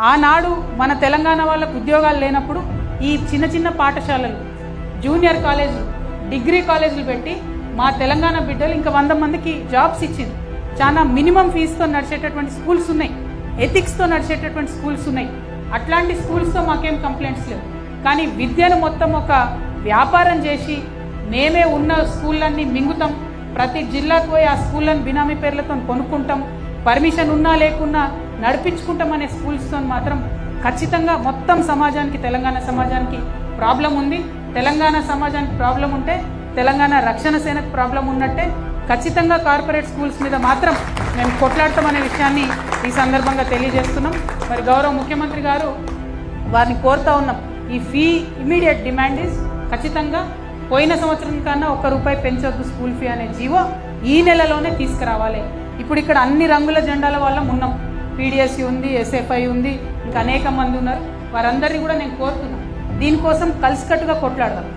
ఆనాడు మన తెలంగాణ వాళ్ళకు ఉద్యోగాలు లేనప్పుడు ఈ చిన్న చిన్న పాఠశాలలు, జూనియర్ కాలేజీలు, డిగ్రీ కాలేజీలు పెట్టి మా తెలంగాణ బిడ్డలు ఇంకా 100 మందికి జాబ్స్ ఇచ్చింది. చాలా మినిమం ఫీజుతో నడిచేటటువంటి స్కూల్స్ ఉన్నాయి, ఎథిక్స్తో నడిచేటటువంటి స్కూల్స్ ఉన్నాయి. అట్లాంటి స్కూల్స్తో మాకేం కంప్లైంట్స్ లేవు. కానీ విద్యను మొత్తం ఒక వ్యాపారం చేసి మేమే ఉన్న స్కూళ్ళన్నీ మింగుతాం, ప్రతి జిల్లాకు పోయి ఆ స్కూళ్ళని బినామీ పేర్లతో కొనుక్కుంటాం, పర్మిషన్ ఉన్నా లేకున్నా నడిపించుకుంటాం అనే స్కూల్స్తో మాత్రం ఖచ్చితంగా మొత్తం సమాజానికి, తెలంగాణ సమాజానికి ప్రాబ్లం ఉంది. తెలంగాణ సమాజానికి ప్రాబ్లం ఉంటే తెలంగాణ రక్షణ సేనకు ప్రాబ్లం ఉన్నట్టే. ఖచ్చితంగా కార్పొరేట్ స్కూల్స్ మీద మాత్రం మేము కొట్లాడతామనే విషయాన్ని ఈ సందర్భంగా తెలియజేస్తున్నాం. మరి గౌరవ ముఖ్యమంత్రి గారు వారిని కోరుతా ఉన్నాం, ఈ ఫీ ఇమీడియట్ డిమాండ్ ఈజ్ ఖచ్చితంగా పోయిన సంవత్సరం కన్నా ₹1 పెంచొద్దు స్కూల్ ఫీ అనే జీవో ఈ నెలలోనే తీసుకురావాలి. ఇప్పుడు ఇక్కడ అన్ని రంగుల జెండాల వాళ్ళం ఉన్నాం, పీడిఎస్సీ ఉంది, ఎస్ఎఫ్ఐ ఉంది, ఇంకా అనేక మంది ఉన్నారు. వారందరినీ కూడా నేను కోరుతున్నాను, దీనికోసం కలిసికట్టుగా కొట్లాడదాం.